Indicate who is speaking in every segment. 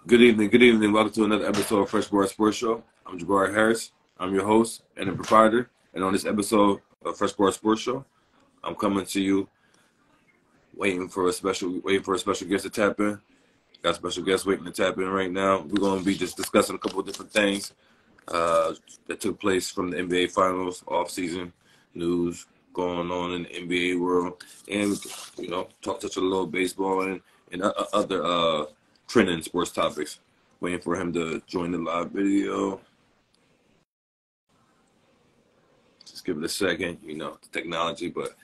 Speaker 1: Good evening, good evening. Welcome to another episode of Fresh Board Sports Show. I'm Jabari Harris. I'm your host and the proprietor. And on this episode of Fresh Board Sports Show, I'm coming to you waiting for a special guest to tap in. Got a special guest waiting to tap in right now. We're going to be just discussing a couple of different things that took place from the NBA Finals, off-season news going on in the NBA world, and touch a little baseball and other trending sports topics. Waiting for him to join the live video. Just give it a second, the technology, but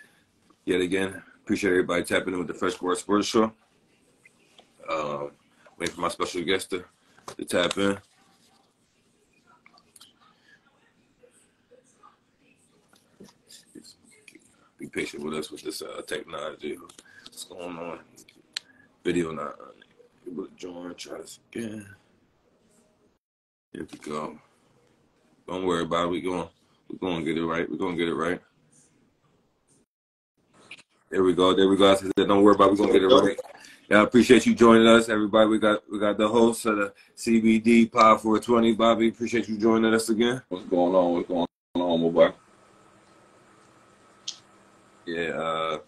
Speaker 1: yet again, appreciate everybody tapping in with the Fresh Board Sports Show. Waiting for my special guest to tap in. Be patient with us with this technology. What's going on? Video not able to join. Try this again. Here we go. Don't worry about it. We're going to get it right. We're going to get it right. There we go. I said, don't worry about it. We're going to get it right. Yeah, I appreciate you joining us, everybody. We got the host of the CBD Pod 420, Bobby. Appreciate you joining us again.
Speaker 2: What's going on, my boy?
Speaker 1: Yeah,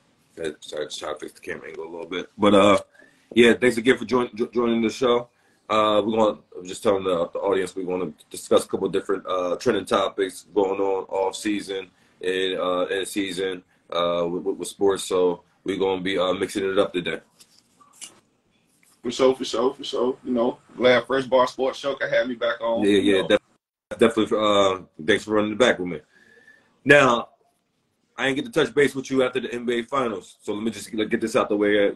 Speaker 1: sorry, just trying to fix the camera angle a little bit. But yeah, thanks again for joining the show. I'm just telling the audience we're going to discuss a couple of different trending topics going on off season and in season with sports. So we're going to be mixing it up today.
Speaker 2: For sure. Glad Fresh Bar Sports Show can have me back on.
Speaker 1: Yeah, definitely. Thanks for running it back with me. Now, I ain't get to touch base with you after the NBA Finals, so let me just get this out the way.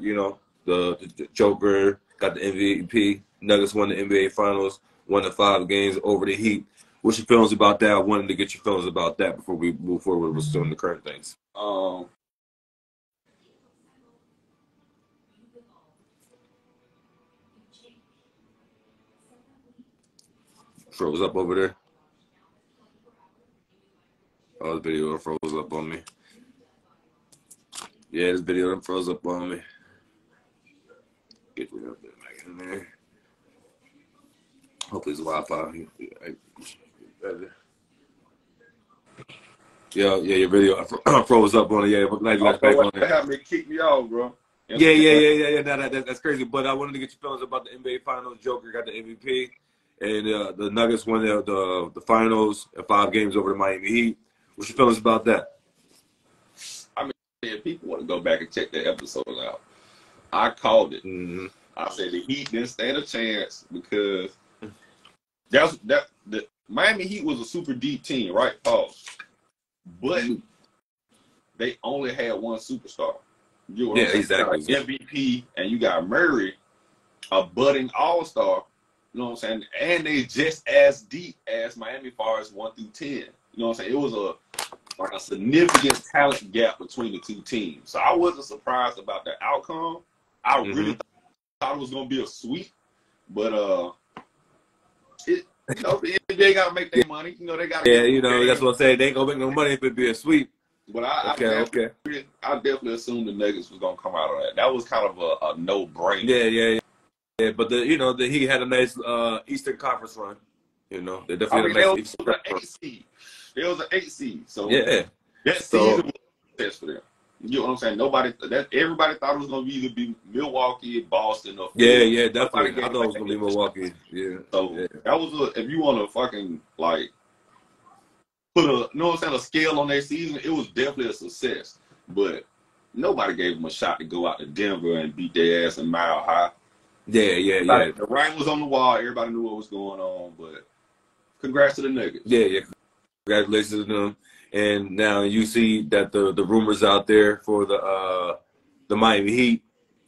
Speaker 1: The Joker got the MVP. Nuggets won the NBA Finals, won the 5 games over the Heat. What's your feelings about that? I wanted to get your feelings about that before we move forward with some of the current things. Froze up over there. Oh, the video froze up on me. Yeah, this video froze up on me. Get it up back in there. Hopefully it's Wi-Fi. Yeah, your video froze up on it. Yeah, but glad you got back on it.
Speaker 2: That happened to kick me off, bro.
Speaker 1: Yeah. That's crazy. But I wanted to get your feelings about the NBA Finals. Joker got the MVP, and the Nuggets won the finals in 5 games over the Miami Heat. What's your feelings about that?
Speaker 2: I mean, if people want to go back and check that episode out, I called it.
Speaker 1: Mm-hmm.
Speaker 2: I said the Heat didn't stand a chance because the Miami Heat was a super deep team, right, Paul? But they only had one superstar.
Speaker 1: Exactly.
Speaker 2: MVP, and you got Murray, a budding all-star. You know what I'm saying? And they just as deep as Miami, far as 1 through 10. You know what I'm saying? It was a significant talent gap between the two teams. So I wasn't surprised about the outcome. I really thought it was going to be a sweep, but the NBA got to make their money. They got to.
Speaker 1: Yeah, that's what I'm saying. They ain't gonna make no money if it be a sweep.
Speaker 2: But I definitely assumed the Nuggets was gonna come out of that. That was kind of a no-brainer.
Speaker 1: Yeah. But the Heat had a nice Eastern Conference run. They definitely had a nice Eastern Conference run.
Speaker 2: It was an 8 seed. So
Speaker 1: yeah,
Speaker 2: that season was a test for them. You know what I'm saying? Everybody thought it was gonna either be Milwaukee, Boston, or Philly.
Speaker 1: Yeah, definitely. I thought it was gonna be Milwaukee. Yeah.
Speaker 2: So that was if you want to fucking put a scale on their season, it was definitely a success. But nobody gave them a shot to go out to Denver and beat their ass in Mile High.
Speaker 1: Yeah.
Speaker 2: The writing was on the wall. Everybody knew what was going on. But congrats to the Nuggets.
Speaker 1: Yeah. Congratulations to them. And now you see that the rumors out there for the Miami Heat,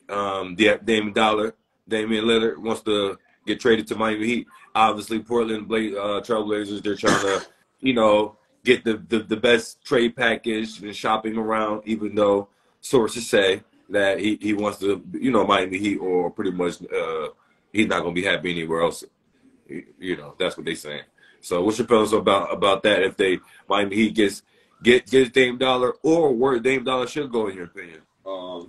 Speaker 1: Damian Lillard wants to get traded to Miami Heat. Obviously, Portland Trailblazers, they're trying to, get the best trade package and shopping around, even though sources say that he wants to, Miami Heat, or pretty much he's not going to be happy anywhere else. That's what they're saying. So what's your feelings about that? If Miami Heat gets Dame Dollar, or where Dame Dollar should go, in your opinion?
Speaker 2: I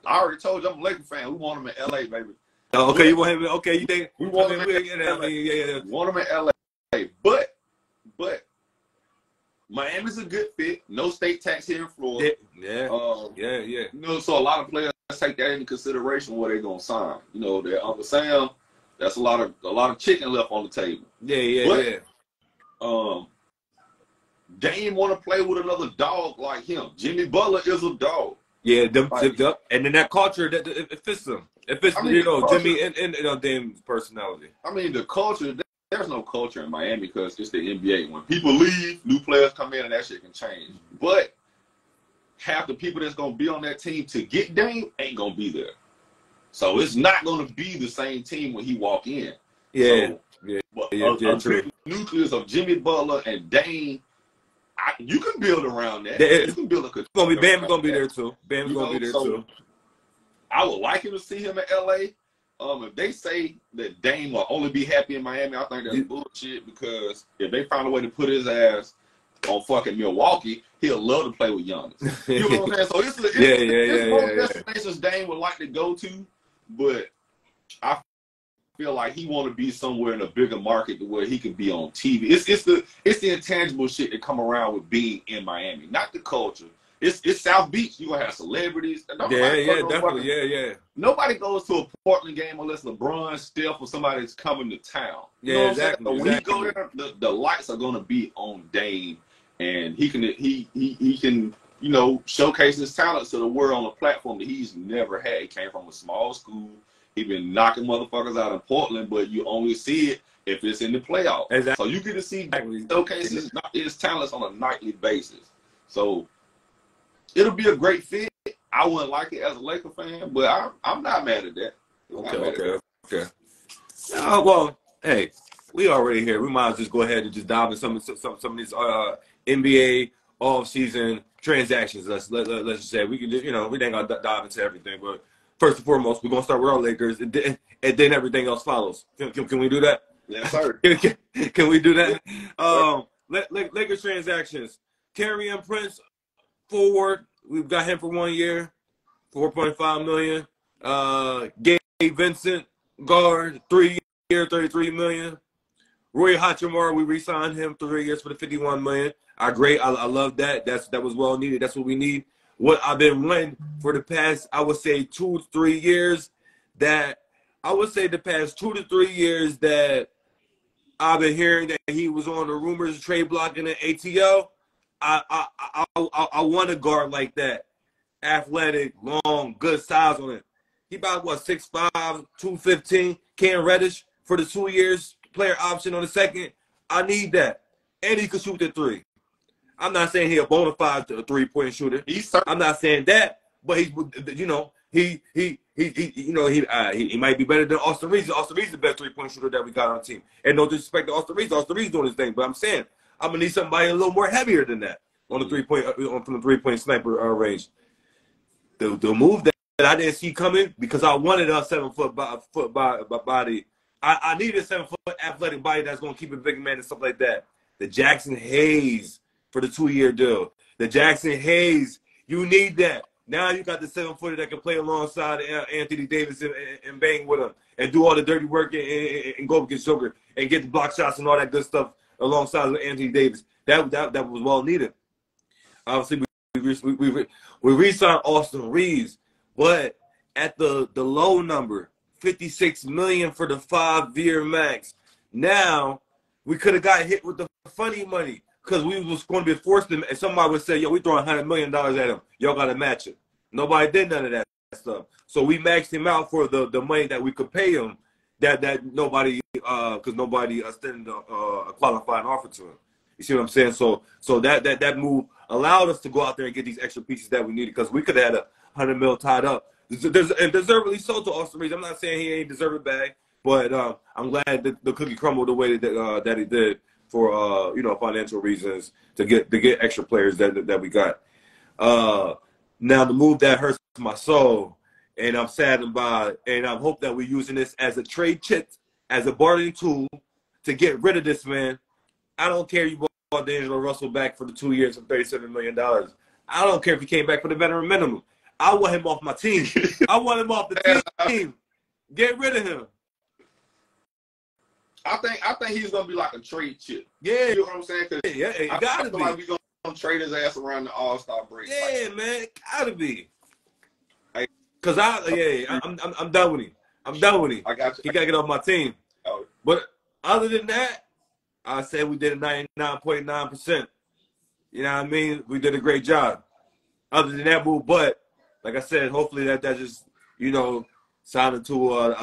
Speaker 2: already told you I'm a Lakers fan. We want him in LA, baby.
Speaker 1: Oh, okay, you want him? Okay, you think?
Speaker 2: We want him
Speaker 1: yeah.
Speaker 2: Want him in LA, but Miami's a good fit. No state tax here in Florida.
Speaker 1: Yeah.
Speaker 2: You know, so a lot of players take that into consideration where they're gonna sign. You know, they're Uncle Sam. That's a lot of chicken left on the table.
Speaker 1: Yeah.
Speaker 2: Dame want to play with another dog like him. Jimmy Butler is a dog.
Speaker 1: Yeah, and then that culture that it fits them. It fits, Jimmy and Dame's personality.
Speaker 2: I mean, the culture. There's no culture in Miami because it's the NBA. When people leave, new players come in, and that shit can change. But half the people that's gonna be on that team to get Dame ain't gonna be there. So it's not gonna be the same team when he walk in.
Speaker 1: Yeah,
Speaker 2: a true nucleus of Jimmy Butler and Dame. You can build around that. You can build a.
Speaker 1: Bam's gonna be there too. Bam's gonna be there too.
Speaker 2: I would like him to see him in LA. If they say that Dame will only be happy in Miami, I think that's bullshit, because if they find a way to put his ass on fucking Milwaukee, he'll love to play with Giannis. You know what I'm saying? So it's destinations Dame would like to go to, but I feel like he want to be somewhere in a bigger market to where he can be on TV. It's the intangible shit that come around with being in Miami, not the culture. It's South Beach. You're gonna have celebrities.
Speaker 1: Definitely.
Speaker 2: Nobody goes to a Portland game unless LeBron, Steph, or somebody's coming to town. You know
Speaker 1: exactly.
Speaker 2: So when he go there, the lights are gonna be on Dame, and he can showcase his talents to the world on a platform that he's never had. He came from a small school. He been knocking motherfuckers out in Portland, but you only see it if it's in the playoffs.
Speaker 1: Exactly.
Speaker 2: So you get to see showcase his talents on a nightly basis. So it'll be a great fit. I wouldn't like it as a Laker fan, but I'm not mad at that.
Speaker 1: Okay. Well, hey, we already here. We might as well just go ahead and just dive into some of these NBA off-season transactions. Let's just say we can just, we ain't gonna dive into everything, but first and foremost, we're gonna start with our Lakers, and then everything else follows. Can we do that?
Speaker 2: Yes, sir.
Speaker 1: Can we do that? Lakers transactions. Taurean Prince, forward. We've got him for 1 year, $4.5 million. Gabe Vincent, guard, 3 year, $33 million. Roy Hachimura, we re-signed him 3 years for the $51 million. I love that. That was well needed. That's what we need. What I've been wanting for the past, I would say, 2 to 3 years, that I've been hearing that he was on the rumors of trade blocking the ATL. I want a guard like that. Athletic, long, good size on it. He about, 6'5", 215. Cam Reddish for the 2 years, player option on the second. I need that. And he can shoot the three. I'm not saying he's a bona fide three-point shooter. I'm not saying that, but he might be better than Austin Reeves. Austin Reeves is the best three-point shooter that we got on the team. And no disrespect to Austin Reeves. Austin Reeves doing his thing, but I'm saying I'm gonna need somebody a little more heavier than that on the from the three-point sniper range. The move that I didn't see coming, because I wanted a 7-foot body. I needed a 7-foot athletic body that's gonna keep a big man and stuff like that. The Jackson Hayes for the 2-year deal. The Jackson Hayes, you need that. Now you got the 7-footer that can play alongside Anthony Davis and bang with him and do all the dirty work and go against Joker and get the block shots and all that good stuff alongside Anthony Davis. That was well needed. Obviously, we re-signed Austin Reeves, but at the low number, $56 million for the 5-year max. Now we could have got hit with the funny money, because we was going to be forced to, and somebody would say, yo, we throwing $100 million at him. Y'all got to match it. Nobody did none of that stuff. So we maxed him out for the money that we could pay him, that nobody, because nobody extended a qualifying offer to him. You see what I'm saying? So that move allowed us to go out there and get these extra pieces that we needed, because we could have had $100 million tied up. And deservedly so to Austin Reeves. I'm not saying he ain't deserve it back, but I'm glad that the cookie crumbled the way that he did, for financial reasons, to get extra players that we got. Now the move that hurts my soul, and I'm saddened by, and I hope that we're using this as a trade chip, as a bargaining tool to get rid of this man. I don't care if you bought D'Angelo Russell back for the 2 years for $37 million. I don't care if he came back for the veteran minimum. I want him off my team. I want him off the team. Get rid of him.
Speaker 2: I think he's gonna be like a trade chip.
Speaker 1: Yeah,
Speaker 2: You know what I'm saying?
Speaker 1: yeah, it gotta
Speaker 2: feel
Speaker 1: be.
Speaker 2: like we gonna trade his ass around the All-Star break.
Speaker 1: Yeah, man, it gotta be.
Speaker 2: Hey,
Speaker 1: Cause I'm done with him. I'm done with him.
Speaker 2: I got you.
Speaker 1: He gotta get off my team.
Speaker 2: Oh.
Speaker 1: But other than that, I say we did 99.9%. You know what I mean? We did a great job. Other than that move, but like I said, hopefully that just, you know, sounded to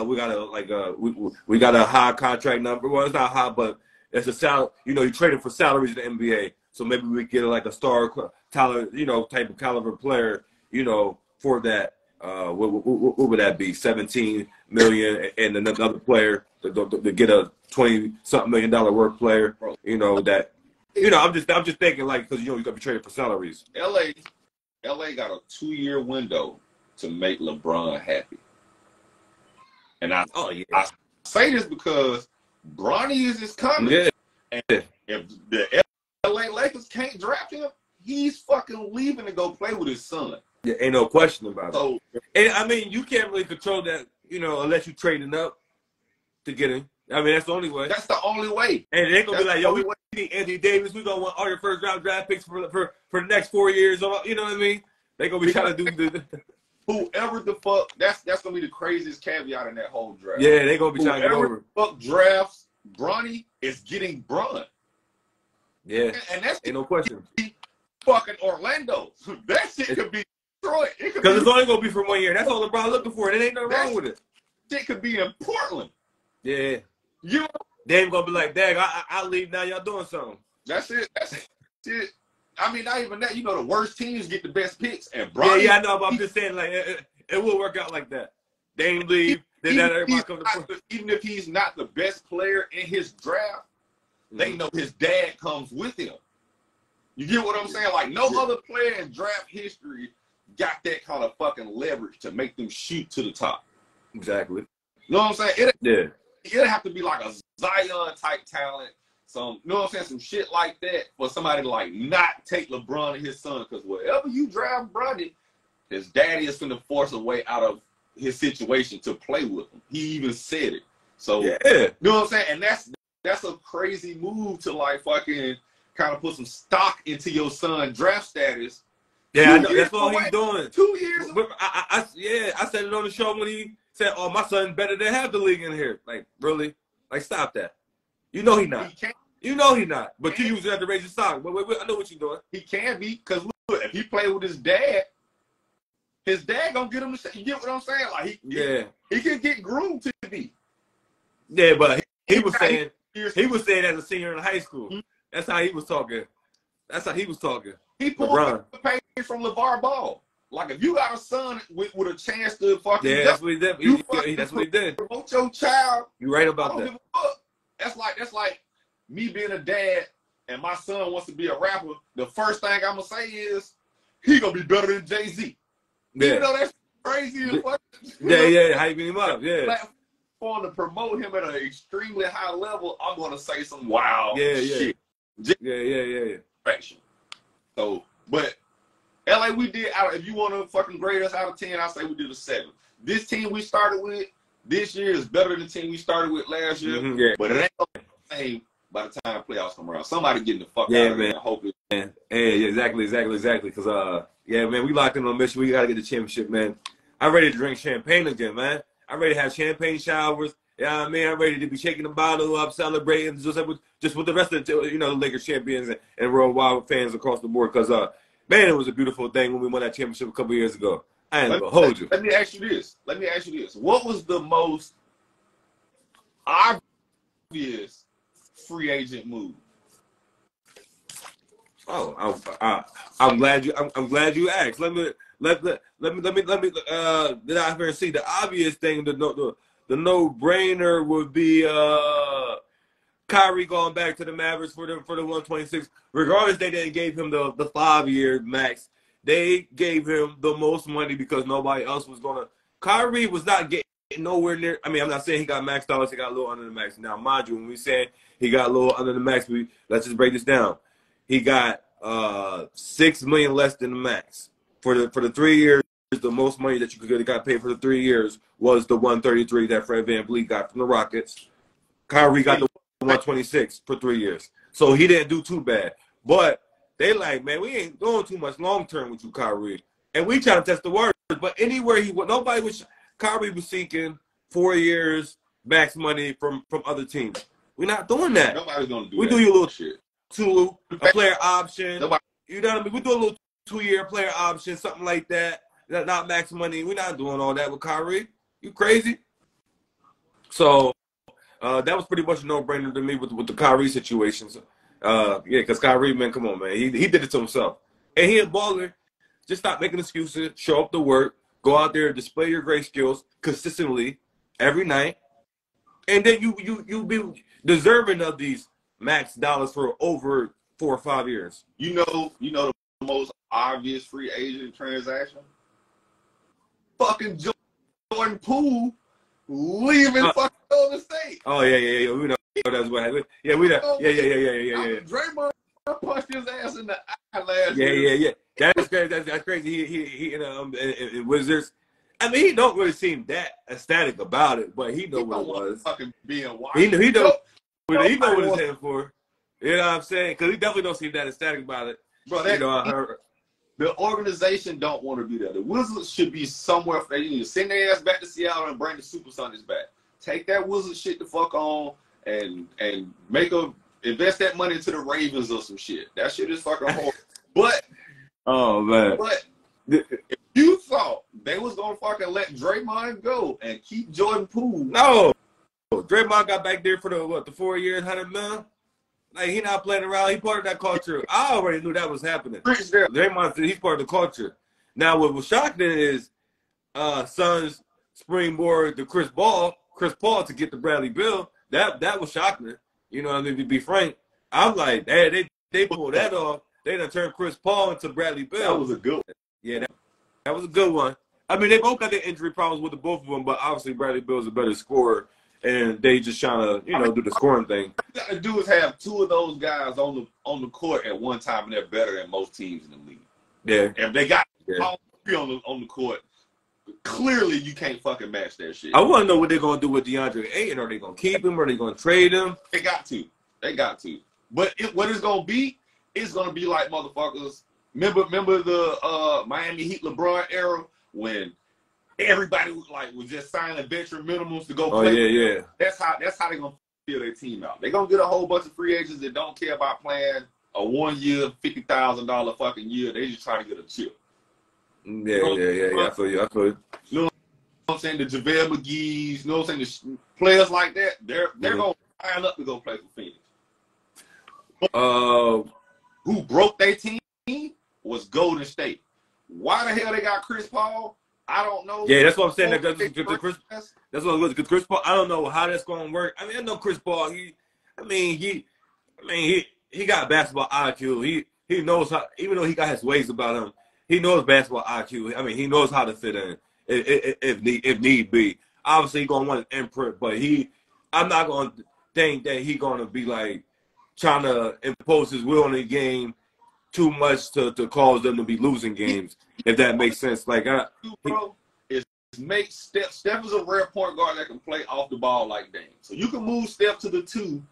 Speaker 1: we got we got a high contract number. Well, it's not high, but it's a salary. You know, you traded for salaries in the NBA, so maybe we get like a star, Tyler, you know, type of caliber player, you know, for that. What would that be? 17 million, and another player to get a 20-something million worth player. You know that. You know, I'm just thinking like, because you know you got to be traded for salaries.
Speaker 2: LA got a 2-year window to make LeBron happy. And I say this because Bronny is coming.
Speaker 1: Yeah.
Speaker 2: And if the LA Lakers can't draft him, he's fucking leaving to go play with his son.
Speaker 1: Yeah, ain't no question about
Speaker 2: So,
Speaker 1: it. And I mean, you can't really control that, you know, unless you trading up to get him. I mean, that's the only way.
Speaker 2: that's the only way.
Speaker 1: And they're gonna be like, yo, we need Anthony Davis. We gonna want all your first round draft picks for the next 4 years. You know what I mean? They gonna be trying to do the
Speaker 2: whoever the fuck. That's gonna be the craziest caveat in that whole draft.
Speaker 1: Yeah, they gonna be trying to get over.
Speaker 2: Whoever the fuck drafts Bronny is getting Bron.
Speaker 1: Yeah,
Speaker 2: and that's
Speaker 1: ain't no question.
Speaker 2: Fucking Orlando. That shit could be Detroit.
Speaker 1: Because it's only gonna be for 1 year. That's all LeBron looking for. And there ain't nothing wrong with it.
Speaker 2: Shit could be in Portland.
Speaker 1: Yeah.
Speaker 2: You know,
Speaker 1: they ain't gonna be like, Dag, I'll leave now. Y'all doing something.
Speaker 2: That's it. That's it. I mean, not even that. You know, the worst teams get the best picks. And Bronny,
Speaker 1: yeah, I know, but I'm just saying, like, it will work out like that. They ain't leave. Then that everybody come to
Speaker 2: even if he's not the best player in his draft, they know his dad comes with him. You get what I'm saying? Like, no other player in draft history got that kind of fucking leverage to make them shoot to the top.
Speaker 1: Exactly.
Speaker 2: You know what I'm saying?
Speaker 1: It'd
Speaker 2: have to be like a Zion type talent. You know what I'm saying? Some shit like that for somebody to like not take LeBron and his son, because wherever you draft Bronny, his daddy is going to force a way out of his situation to play with him. He even said it. So, you know what I'm saying? And that's a crazy move to like fucking kind of put some stock into your son draft status.
Speaker 1: Yeah, I know. That's all he's doing.
Speaker 2: 2 years.
Speaker 1: But I said it on the show when he said, "Oh, my son's better than half the league in here." Like, really? Like, stop that. You know he's not. You know he's not. But you use it to raise your stock. But I know what you're doing.
Speaker 2: He can be, because look, if he play with his dad gonna get him to say, you get what I'm saying? Like, he can get groomed to be.
Speaker 1: Yeah, but he was saying as a senior in high school. That's how he was talking.
Speaker 2: He pulled the page from LeVar Ball. Like, if you got a son with a chance to fucking
Speaker 1: that's what he did. That's what he did.
Speaker 2: Promote your child.
Speaker 1: You're right about that.
Speaker 2: Give a fuck. That's like me being a dad and my son wants to be a rapper. The first thing I'm gonna say is he gonna be better than Jay-Z.
Speaker 1: Yeah.
Speaker 2: Even though that's crazy as fuck.
Speaker 1: Hyping him up. Yeah.
Speaker 2: Platform to promote him at an extremely high level, I'm gonna say some wild shit.
Speaker 1: Yeah.
Speaker 2: So, but LA, we did out. If you want to fucking grade us out of 10, I say we did a 7. This team we started with this year is better than the team we started with last year. But it ain't the same by the time playoffs come around. Somebody getting the fuck out of there. I hope it.
Speaker 1: Exactly. Because man, we locked in on a mission. We gotta get the championship, man. I'm ready to drink champagne again, man. I'm ready to have champagne showers. Yeah, I mean, I'm ready to be shaking the bottle up, celebrating just with the rest of the, the Lakers champions and worldwide fans across the board. Because man, it was a beautiful thing when we won that championship a couple years ago. I ain't gonna hold you.
Speaker 2: Let me ask you this. What was the most obvious free agent move?
Speaker 1: Oh, I'm glad you asked. Let me did I ever see the obvious thing? The no-brainer would be Kyrie going back to the Mavericks for the 126. Regardless, they didn't give him the 5-year max. They gave him the most money because nobody else was gonna. Kyrie was not getting nowhere near. I mean, I'm not saying he got max dollars. He got a little under the max. Now, mind you, when we say he got a little under the max, let's just break this down. He got $6 million less than the max for the 3 years. the most money that you could have got paid for the 3 years was the 133 that Fred VanVleet got from the Rockets. Kyrie got the 126 for 3 years. So he didn't do too bad. But they like, man, we ain't doing too much long term with you, Kyrie. And we try to test the words. But anywhere he went, Kyrie was seeking 4 years max money from other teams. We're not doing that.
Speaker 2: Nobody's gonna do that.
Speaker 1: We do you a little
Speaker 2: shit.
Speaker 1: A player option.
Speaker 2: Nobody.
Speaker 1: You know what I mean? We do a little 2-year player option, something like that. Not max money. We're not doing all that with Kyrie. You crazy? So that was pretty much a no-brainer to me with the Kyrie situations. Yeah, because Kyrie, man, come on, man. He did it to himself. And he a baller. Just stop making excuses. Show up to work. Go out there, display your great skills consistently every night. And then you be deserving of these max dollars for over 4 or 5 years.
Speaker 2: You know the most obvious free agent transaction? Fucking Jordan Poole leaving fucking Golden State.
Speaker 1: Oh yeah. We know that's what happened. Yeah, we know. Yeah.
Speaker 2: Draymond punched his ass in the eye last year.
Speaker 1: Yeah. That's crazy. That's crazy. He in Wizards. I mean, he don't really seem that ecstatic about it, but he know what it was.
Speaker 2: Fucking being wild.
Speaker 1: He know what it's heading for. You know what I'm saying? Because he definitely don't seem that ecstatic about it.
Speaker 2: Bro, I heard. The organization don't want to be there. The Wizards should be somewhere. They need to send their ass back to Seattle and bring the Supersonics back. Take that Wizards shit the fuck on and invest that money into the Ravens or some shit. That shit is fucking horrible. But
Speaker 1: oh man.
Speaker 2: But if you thought they was gonna fucking let Draymond go and keep Jordan Poole,
Speaker 1: no. Draymond got back there for the 4 years, $100 million. Like, he not playing around. He part of that culture. I already knew that was happening. Draymond, he's part of the culture. Now, what was shocking is Suns springboard to Chris Paul to get the Bradley Beal. That was shocking. You know what I mean? To be frank, I'm like, they pulled that off. They done turned Chris Paul into Bradley Beal.
Speaker 2: That was a good one.
Speaker 1: Yeah, that was a good one. I mean, they both got their injury problems with the both of them, but obviously Bradley Beal's a better scorer. And they just trying to, do the scoring thing.
Speaker 2: What you got to do is have two of those guys on the court at one time, and they're better than most teams in the league.
Speaker 1: Yeah.
Speaker 2: If they got all three on the court, clearly you can't fucking match that shit.
Speaker 1: I want to know what they're going to do with DeAndre Ayton. Are they going to keep him? Are they going to trade him?
Speaker 2: They got to. But what it's going to be, it's going to be like motherfuckers. Remember the Miami Heat LeBron era when everybody was just signing veteran minimums to go play.
Speaker 1: Oh, yeah.
Speaker 2: That's how they're going to fill their team out. They're going to get a whole bunch of free agents that don't care about playing a 1 year, $50,000 fucking year. They just trying to get a chip.
Speaker 1: Yeah. I feel you.
Speaker 2: You know what I'm saying? The JaVale McGee's, you know what I'm saying? The players like that, they're going to sign up to go play for Phoenix. Who broke their team was Golden State. Why the hell they got Chris Paul? I don't know.
Speaker 1: Yeah, that's what I'm saying. That's what it was. Because Chris Paul, I don't know how that's going to work. I mean, I know Chris Paul. He got basketball IQ. He knows how. Even though he got his ways about him, he knows basketball IQ. I mean, he knows how to fit in if need be. Obviously, he's gonna want an imprint, but I'm not gonna think that he's gonna be like trying to impose his will on the game too much to cause them to be losing games, if that makes sense. Like,
Speaker 2: Steph is a rare point guard that can play off the ball like Dame. So you can move Steph to the 2.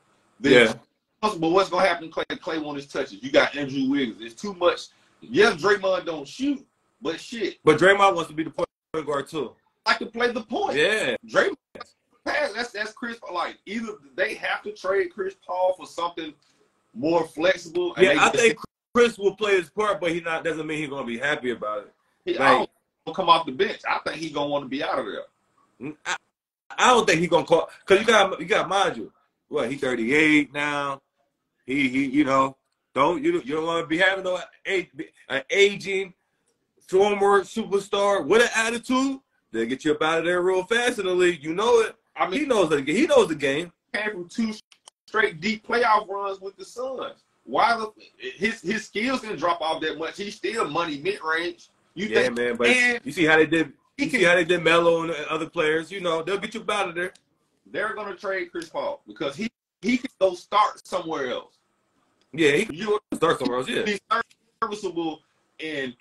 Speaker 2: But what's gonna happen? Clay won his touches. You got Andrew Wiggins. It's too much. Yeah, Draymond don't shoot, but shit.
Speaker 1: But Draymond wants to be the point guard too.
Speaker 2: Like to play the point.
Speaker 1: Yeah.
Speaker 2: Draymond. That's Chris. Like, either they have to trade Chris Paul for something more flexible.
Speaker 1: Yeah, I think Chris will play his part, but doesn't mean he's gonna be happy about it.
Speaker 2: He don't come off the bench. I think he's gonna want to be out of there.
Speaker 1: I don't think he's gonna call, because you got mind you, what, he 38 now. He don't want to be having an aging former superstar with an attitude. They'll get you up out of there real fast in the league. You know it. I mean, he knows the game.
Speaker 2: Came from 2 straight deep playoff runs with the Suns. Why his skills didn't drop off that much? He's still money mid range.
Speaker 1: Man, but you see how they did. See how they did Melo and other players. They'll get you up out of there.
Speaker 2: They're gonna trade Chris Paul because he can go start somewhere else.
Speaker 1: Yeah, he can start somewhere else. Yeah,
Speaker 2: he's serviceable in.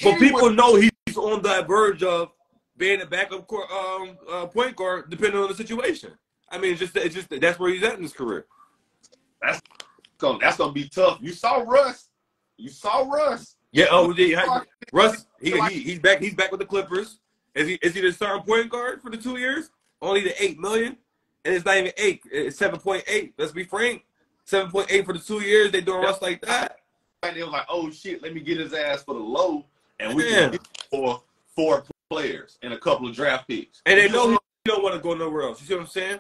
Speaker 1: But people know he's on the verge of being a backup point guard, depending on the situation. I mean, it's just that's where he's at in his career.
Speaker 2: That's gonna be tough. You saw Russ.
Speaker 1: Yeah. Oh, yeah. Russ. He's back. He's back with the Clippers. Is he the starting point guard for the 2 years? Only the $8 million, and it's not even 8. It's 7.8. Let's be frank. 7.8 for the 2 years. They doing Russ like that.
Speaker 2: And they was like, oh shit, let me get his ass for the low, and we can get for 4 players and a couple of draft picks.
Speaker 1: And they know he don't want to go nowhere else. You see what I'm saying?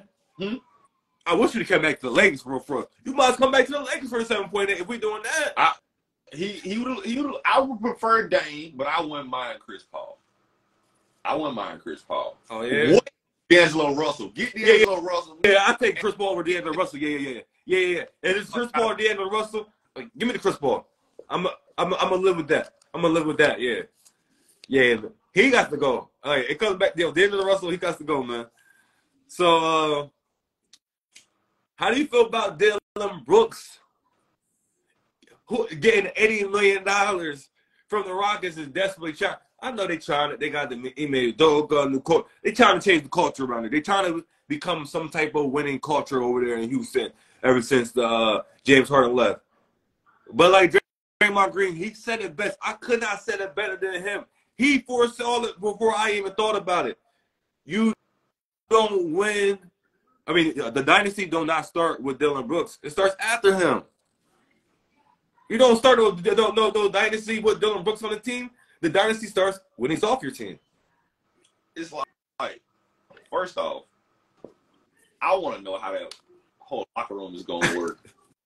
Speaker 1: I wish you to come back to the Lakers for us. You must come back to the Lakers for the 7.8 if we doing that.
Speaker 2: I would prefer Dame, but I wouldn't mind Chris Paul.
Speaker 1: Oh yeah.
Speaker 2: What? D'Angelo Russell. Get D'Angelo Russell.
Speaker 1: Yeah, I take Chris Paul over D'Angelo Russell. Yeah. And it's Chris Paul, D'Angelo Russell. Give me the Chris Paul. I'm gonna live with that. Yeah. He got to go. All right, it comes back. D'Angelo Russell, he got to go, man. So, how do you feel about Dillon Brooks? Who getting $80 million from the Rockets is desperately trying. I know they trying it. They got the email dog new coach. They trying to change the culture around it. They trying to become some type of winning culture over there in Houston ever since the James Harden left. But like Draymond Green, he said it best. I could not have said it better than him. He foresaw it before I even thought about it. You don't win. I mean, the dynasty do not start with Dillon Brooks. It starts after him. You don't start with no dynasty with Dillon Brooks on the team. The dynasty starts when he's off your team.
Speaker 2: It's like first off, I want to know how that whole locker room is going to work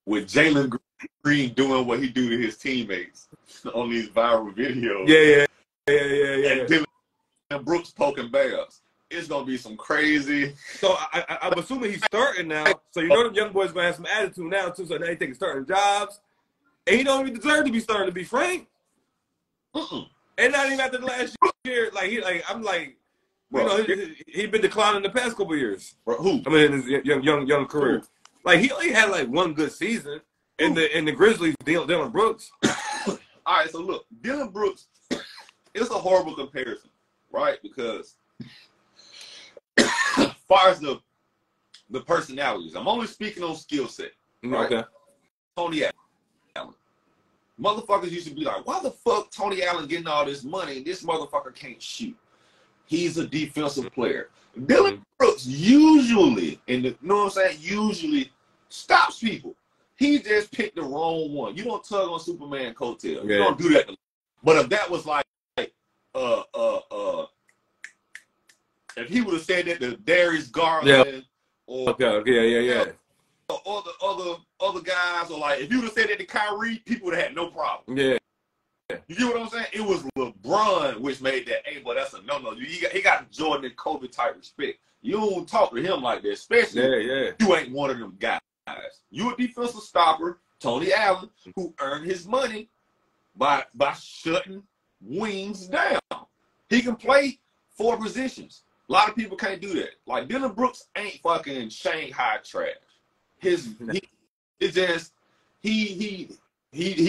Speaker 2: with Jalen Green doing what he do to his teammates on these viral videos.
Speaker 1: Yeah.
Speaker 2: And Dillon Brooks poking bears. It's going to be some crazy.
Speaker 1: So I'm assuming he's starting now. So you know the young boy's going to have some attitude now, too. So now he's taking starting jobs. And he don't even deserve to be starting, to be frank. And not even after the last year. I'm like, bro, you know, he been declining the past couple of years.
Speaker 2: Bro, who?
Speaker 1: I mean, in his young career. Who? Like, he only had like one good season in the Grizzlies, Dillon Brooks.
Speaker 2: All right, so look, Dillon Brooks, it's a horrible comparison, right? Because as far as the personalities, I'm only speaking on skill set. Right?
Speaker 1: Okay.
Speaker 2: Tony Allen. Motherfuckers used to be like, why the fuck Tony Allen getting all this money and this motherfucker can't shoot? He's a defensive player. Dillon Brooks usually, you know what I'm saying, usually stops people. He just picked the wrong one. You don't tug on Superman coattail. You don't do that. But if that was like, if he would have said that to Darius Garland or or the other guys, or like if you would have said that to Kyrie, people would have had no problem.
Speaker 1: Yeah.
Speaker 2: You get what I'm saying? It was LeBron which made that, hey, boy, that's a no-no. He got Jordan and Kobe type respect. You don't talk to him like that, especially you ain't one of them guys. You a defensive stopper, Tony Allen, who earned his money by shutting wings down. He can play 4 positions. A lot of people can't do that. Like Dillon Brooks ain't fucking Shanghai trash. He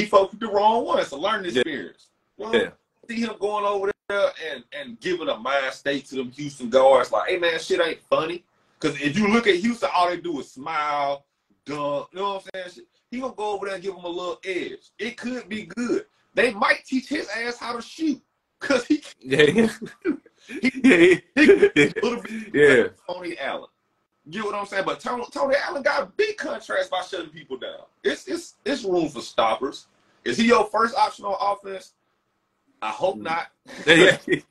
Speaker 2: focused the wrong one. It's a learning experience. You know, see him going over there and giving a mind state to them Houston guards like, hey man, shit ain't funny. Because if you look at Houston, all they do is smile, dunk. You know what I'm saying? He gonna go over there and give him a little edge. It could be good. They might teach his ass how to shoot. Cause he a little bit like Tony Allen. You know what I'm saying? But Tony Allen got a big contrast by shutting people down. It's room for stoppers. Is he your first option on offense? I hope not.
Speaker 1: Exactly.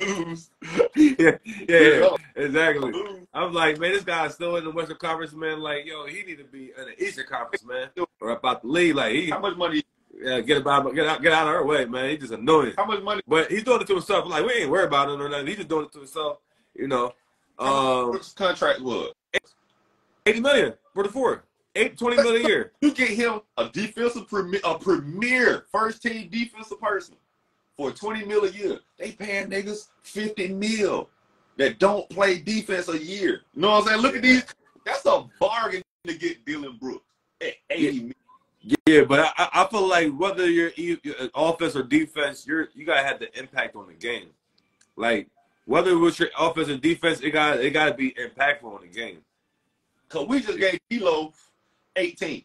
Speaker 1: I'm like, man, this guy's still in the Western Conference, man. Like, yo, he need to be in the Eastern Conference, man, or about the league. Like,
Speaker 2: how much money?
Speaker 1: Yeah, get out of our way, man. He's just annoying.
Speaker 2: How much money?
Speaker 1: But he's doing it to himself. Like, we ain't worried about him or nothing. He's just doing it to himself. You know.
Speaker 2: What's contract was?
Speaker 1: $80 million for the 4. $20 million a year.
Speaker 2: You get him a premier first team defensive person for $20 million a year. They paying niggas $50 million that don't play defense a year. You know what I'm saying? Look at these. That's a bargain to get Dillon Brooks at $80 million.
Speaker 1: Yeah, but I feel like whether you're offense or defense, you gotta have the impact on the game. Like whether it was your offense or defense, it got to be impactful on the game.
Speaker 2: Cause we just gave Kilo 18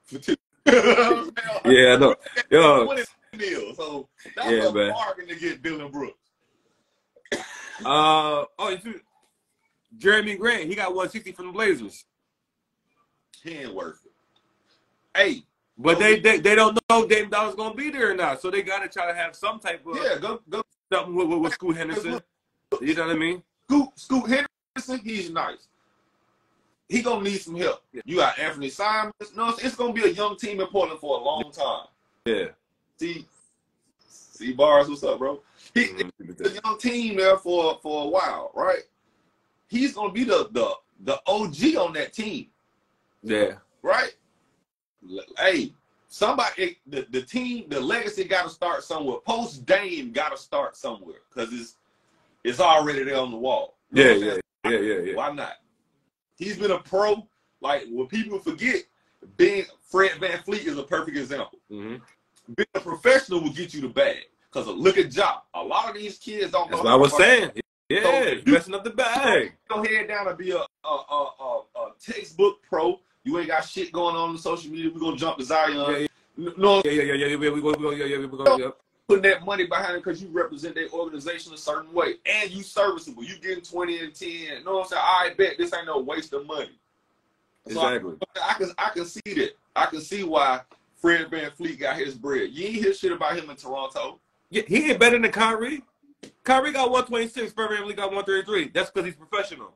Speaker 2: for 2.
Speaker 1: Yeah, I know. Yo,
Speaker 2: 20 mil. So that's
Speaker 1: yeah,
Speaker 2: a
Speaker 1: man.
Speaker 2: bargain to get Dylan Brooks.
Speaker 1: You see, Jeremy Grant, he got 160 from the Blazers.
Speaker 2: He ain't worth it. Hey,
Speaker 1: But they don't know if Dame Dollar's gonna be there or not, so they gotta try to have some type of
Speaker 2: go
Speaker 1: something with Scoot Henderson. You know what I mean?
Speaker 2: Scoot Henderson, he's nice. He gonna need some help.
Speaker 1: Yeah.
Speaker 2: You got Anthony Simons. No, it's gonna be a young team in Portland for a long time.
Speaker 1: Yeah.
Speaker 2: See Bars, what's up, bro? He's a young team there for a while, right? He's gonna be the OG on that team.
Speaker 1: Yeah.
Speaker 2: Right? Hey, somebody, the team, the legacy got to start somewhere. Post Dame got to start somewhere because it's already there on the wall.
Speaker 1: Yeah.
Speaker 2: Why not? He's been a pro. Like, when people forget, being Fred VanVleet is a perfect example.
Speaker 1: Mm-hmm.
Speaker 2: Being a professional will get you the bag. Because look at Ja. A lot of these kids don't know.
Speaker 1: That's what I was saying. Yeah,
Speaker 2: So,
Speaker 1: messing up the bag.
Speaker 2: Go head down and be a textbook pro. You ain't got shit going on social media. We're gonna jump to Zion. No,
Speaker 1: We go.
Speaker 2: putting that money behind it because you represent their organization a certain way. And you serviceable. You getting 20 and 10. You know what I'm saying? I bet this ain't no waste of money. So
Speaker 1: Exactly.
Speaker 2: I can see that. I can see why Fred VanVleet got his bread. You ain't hear shit about him in Toronto.
Speaker 1: Yeah, he ain't better than Kyrie. Kyrie got 126. Fred VanVleet got 133. That's because he's professional.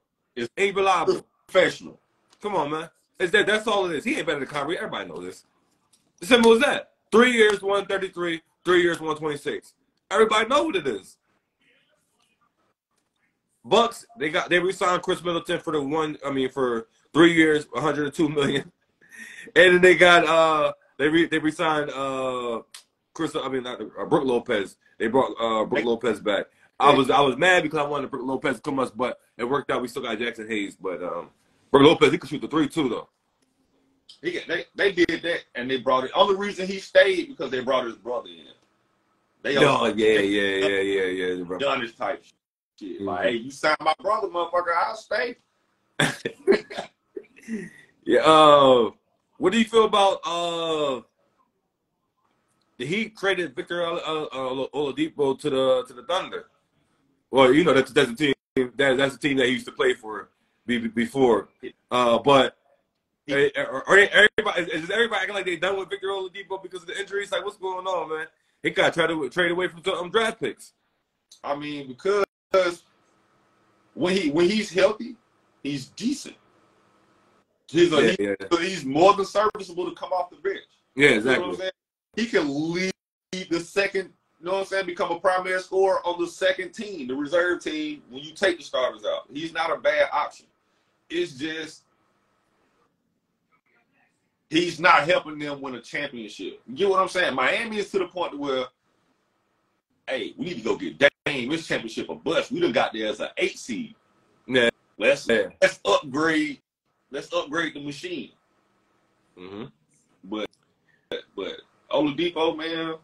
Speaker 1: Ain't reliable.
Speaker 2: Professional.
Speaker 1: Come on, man. That's all it is. He ain't better than Kyrie. Everybody knows this. Simple as that. 3 years, 133. 3 years, 126. Everybody know what it is. Bucks, they re-signed Chris Middleton for 3 years, 102 million. And then they got they re-signed Brook Lopez. They brought Brook Lopez back. I was mad because I wanted Brook Lopez to come us, but it worked out. We still got Jackson Hayes, but Brook Lopez, he could shoot the 3 too though.
Speaker 2: They did that, and they brought it. Only reason he stayed because they brought his brother in. Done this type shit. Mm-hmm. Like, hey, you signed my brother, motherfucker, I'll stay.
Speaker 1: Yeah. What do you feel about the Heat traded Victor Oladipo to the Thunder? Well, you know that's the team that's the team that he used to play for before. But is everybody acting like they done with Victor Oladipo because of the injuries? Like, what's going on, man? He got to try to trade away from some draft picks.
Speaker 2: I mean, because when he's healthy, he's decent. He's more than serviceable to come off the bench.
Speaker 1: Yeah, exactly.
Speaker 2: You know what I'm saying? He can lead the second, you know what I'm saying, become a primary scorer on the second team, the reserve team, when you take the starters out. He's not a bad option. It's just he's not helping them win a championship. You get what I'm saying? Miami is to the point where, hey, we need to go get Dame. This championship a bust. We done got there as an 8 seed.
Speaker 1: Yeah.
Speaker 2: Let's upgrade. Let's upgrade the machine.
Speaker 1: Mm-hmm.
Speaker 2: But Oladipo, man,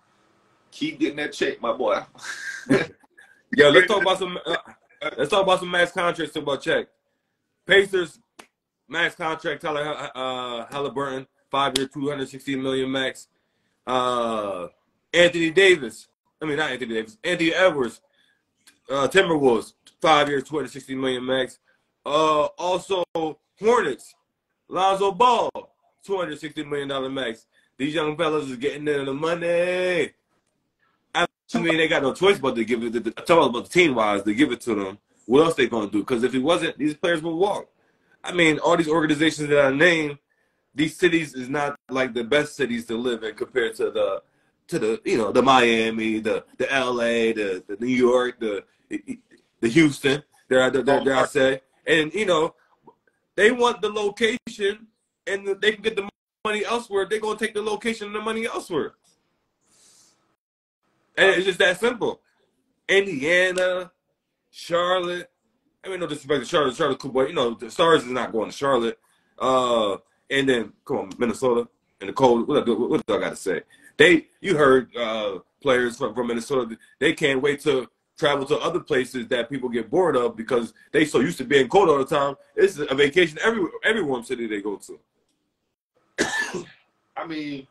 Speaker 2: keep getting that check, my boy.
Speaker 1: Yo, let's talk about some max contracts about check. Pacers max contract, Tyler Halliburton, 5 year, $260 million max. Anthony Edwards, Timberwolves, 5 years, $260 million max. Also Hornets, Lonzo Ball, $260 million max. These young fellas is getting into the money. I mean, they got no choice but to give it. Talking about the team-wise, to give it to them. What else they gonna do? Because if it wasn't, these players would walk. I mean, all these organizations that I named, these cities is not like the best cities to live in compared to the Miami, the LA, the New York, the Houston. There I say, and they want the location, and they can get the money elsewhere. They're gonna take the location and the money elsewhere, and it's just that simple. Indiana, Charlotte. I mean, no disrespect to Charlotte, but the Stars is not going to Charlotte. And then come on, Minnesota and the cold. What do I got to say? You heard players from Minnesota. They can't wait to travel to other places that people get bored of because they so used to being cold all the time. It's a vacation every warm city they go to.
Speaker 2: I mean,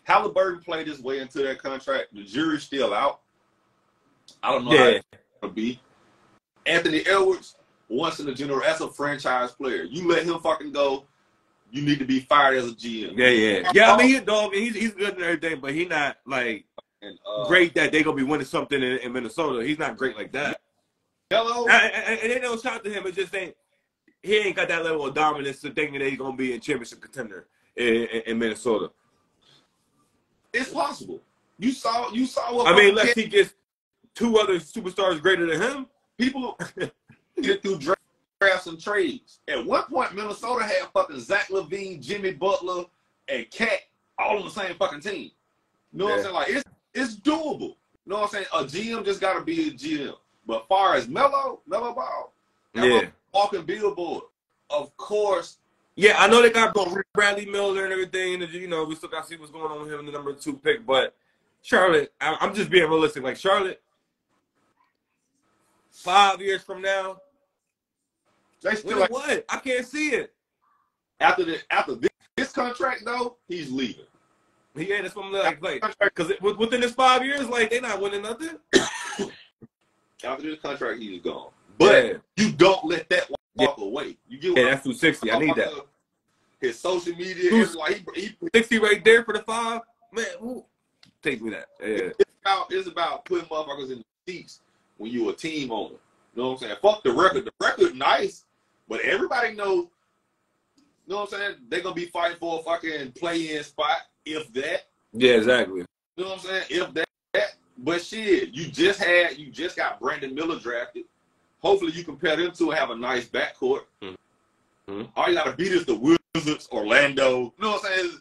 Speaker 2: Halliburton played his way into that contract. The jury's still out. I don't know how it's going to be. Anthony Edwards, once in a general, as a franchise player, you let him fucking go, you need to be fired as a GM.
Speaker 1: Yeah. I mean, he's a dog. He's good and everything, but he's not like great that they gonna be winning something in Minnesota. He's not great like that.
Speaker 2: Hello.
Speaker 1: And they don't shout to him. It just ain't. He ain't got that level of dominance to thinking that he's gonna be a championship contender in Minnesota.
Speaker 2: It's possible. You saw what
Speaker 1: I mean, unless he gets two other superstars greater than him.
Speaker 2: People get through drafts and trades. At one point, Minnesota had fucking Zach LaVine, Jimmy Butler, and Cat all on the same fucking team. You know what I'm saying? Like, it's doable. You know what I'm saying? A GM just got to be a GM. But as far as Melo Ball, walking billboard, of course.
Speaker 1: Yeah, I know they got Bradley Miller and everything. And, you know, we still got to see what's going on with him in the number 2 pick. But Charlotte, I'm just being realistic. Like, Charlotte, 5 years from now,
Speaker 2: they still like,
Speaker 1: what? I can't see it.
Speaker 2: After this contract, though, he's leaving.
Speaker 1: Yeah, that's what I'm like. Because within this 5 years, like, they're not winning nothing.
Speaker 2: After this contract, he's gone. But you don't let that walk away. You get
Speaker 1: that's 260. I need that.
Speaker 2: His social media is like he
Speaker 1: 60 right there for the 5. Man, take me that. Yeah.
Speaker 2: It's about putting motherfuckers in the seats when you're a team owner. You know what I'm saying? Fuck the record. The record nice, but everybody knows. You know what I'm saying? They're gonna be fighting for a fucking play-in spot, if that.
Speaker 1: Yeah, exactly.
Speaker 2: You know what I'm saying? If that. But shit, you just got Brandon Miller drafted. Hopefully you compare them two and have a nice backcourt. Mm-hmm. All you gotta beat is the Wizards, Orlando. You know what I'm saying?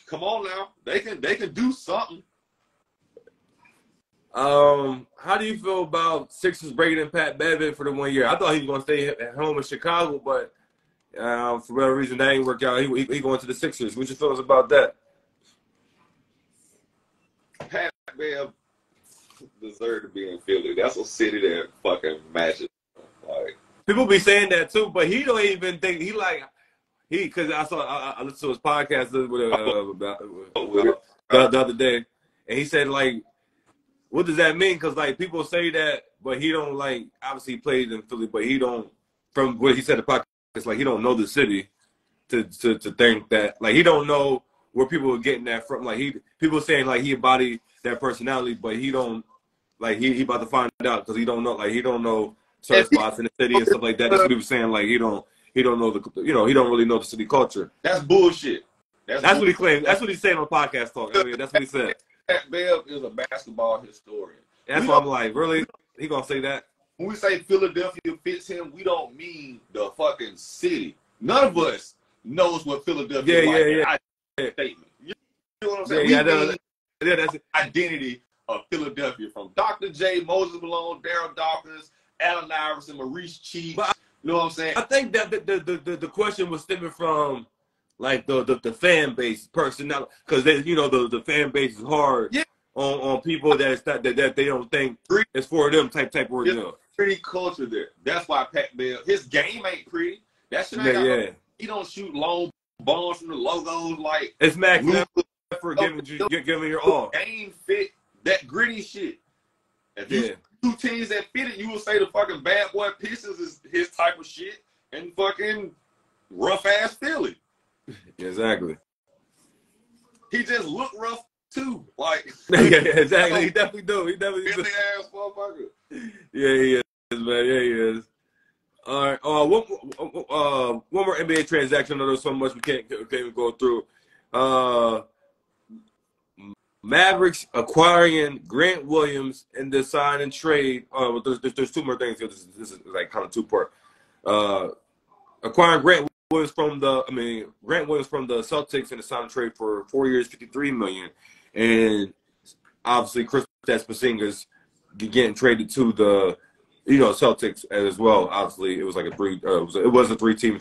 Speaker 2: Come on now. They can do something.
Speaker 1: How do you feel about Sixers breaking in Pat Bev for the 1 year? I thought he was gonna stay at home in Chicago, but for whatever reason that ain't worked out. He going to the Sixers. What your feelings about that?
Speaker 2: Pat Bev deserve to be in Philly. That's a city that fucking matches. Like,
Speaker 1: people be saying that too, but he don't even think because I listened to his podcast the other day, and he said like, what does that mean? Because like people say that, but he don't like. Obviously, he played in Philly, but he don't. From what he said, the podcast, it's like he don't know the city to think that like he don't know where people are getting that from. Like people saying like he embodied that personality, but he don't like he about to find out because he don't know like he don't know certain spots in the city and stuff like that. That's what people saying like he don't know he don't really know the city culture.
Speaker 2: That's bullshit. That's
Speaker 1: what he claimed. That's what he's saying on podcast talk. I mean, that's what he said.
Speaker 2: Pat Bev is a basketball historian.
Speaker 1: That's why I'm like, really? He gonna say that?
Speaker 2: When we say Philadelphia fits him, we don't mean the fucking city. None of us knows what Philadelphia is like. Statement. You know what I'm saying? That's the identity of Philadelphia from Dr. J, Moses Malone, Daryl Dawkins, Allen Iverson, Maurice Cheeks. You know what I'm saying?
Speaker 1: I think that the question was stemming from like the fan base personality, because the fan base is hard on people that they don't think it's for them type word.
Speaker 2: Pretty culture there. That's why Pat Bev, his game ain't pretty. That shit ain't he don't shoot long bombs from the logos like
Speaker 1: it's Max for giving your all.
Speaker 2: Game fit that gritty shit. If you two teams that fit it, you would say the fucking Bad Boy Pistons is his type of shit and fucking rough ass Philly.
Speaker 1: Exactly.
Speaker 2: He just looked rough too. Like
Speaker 1: exactly. He definitely do. He definitely do.
Speaker 2: Ass motherfucker.
Speaker 1: Yeah, he is, man. Yeah, he is. All right. One more NBA transaction. I know there's so much we can't even go through. Mavericks acquiring Grant Williams in the sign and trade. There's two more things. This is like kind of two-part. Acquiring Grant Williams from the Celtics in the sign and trade for 4 years, $53 million, and obviously Kristaps Porzingis getting traded to the Celtics as well. Obviously, it was like a 3-team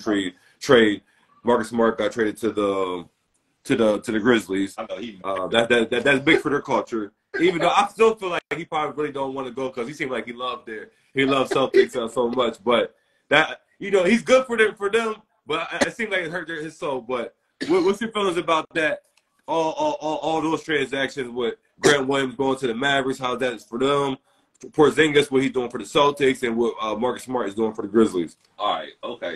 Speaker 1: trade. Marcus Smart got traded to the Grizzlies.
Speaker 2: I know
Speaker 1: that's big for their culture. Even though I still feel like he probably really don't want to go because he seemed like he loves Celtics so much. But that he's good for them. But it seems like it hurt his soul. But what's your feelings about that? All those transactions with Grant Williams going to the Mavericks, how that is for them. Porzingis, what he's doing for the Celtics, and what Marcus Smart is doing for the Grizzlies.
Speaker 2: All right, okay.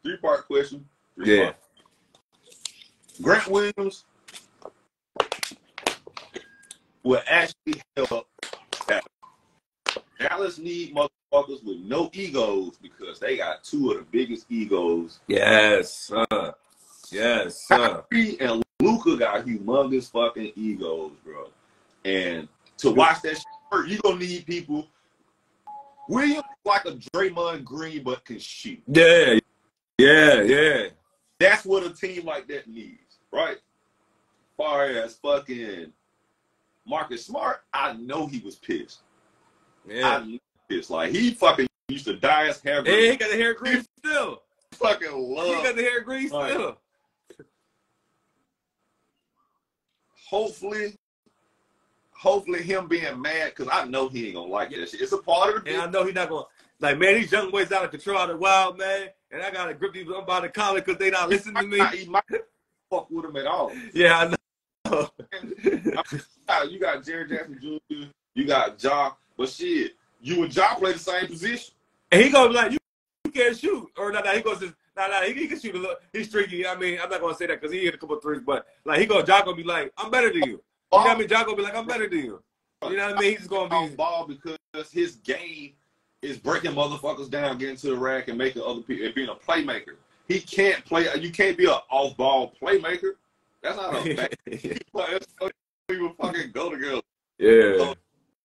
Speaker 2: 3-part question.
Speaker 1: Yeah.
Speaker 2: Grant Williams will actually help Dallas need motherfuckers with no egos because they got 2 of the biggest egos.
Speaker 1: Yes, yes, sir.
Speaker 2: Kyrie and Luka got humongous fucking egos, bro. And to watch that shit, you gonna need people. Williams like a Draymond Green, but can shoot.
Speaker 1: Yeah.
Speaker 2: That's what a team like that needs, right? Far as fucking Marcus Smart, I know he was pissed.
Speaker 1: Yeah.
Speaker 2: I know pissed. Like he fucking used to dye his hair green.
Speaker 1: Hey, he got the hair green still.
Speaker 2: Fucking love.
Speaker 1: He got the hair green still.
Speaker 2: Hopefully him being mad, because I know he ain't gonna like that shit. It's a part of the
Speaker 1: And I know he's not gonna man, these young boys out of control, out of wild, man. And I gotta grip these up by the collar because they not listening to me.
Speaker 2: He might fuck with him at all.
Speaker 1: Yeah, I know.
Speaker 2: You got Jared Jackson Jr., you got Ja, but shit, you and Ja play the same position.
Speaker 1: And he gonna be like, you can't shoot. Or no, he goes, he can shoot a little. He's streaky. I mean, I'm not gonna say that because he hit a couple of threes, but like Ja gonna be like, I'm better than you. You know what I mean? Ja gonna be like, I'm better than you. You know what I mean? He's gonna be
Speaker 2: on ball because his game is breaking motherfuckers down, getting to the rack and making other people and being a playmaker. He can't play. You can't be an off-ball playmaker. That's not a bad. That's not even fucking go together.
Speaker 1: Yeah.
Speaker 2: So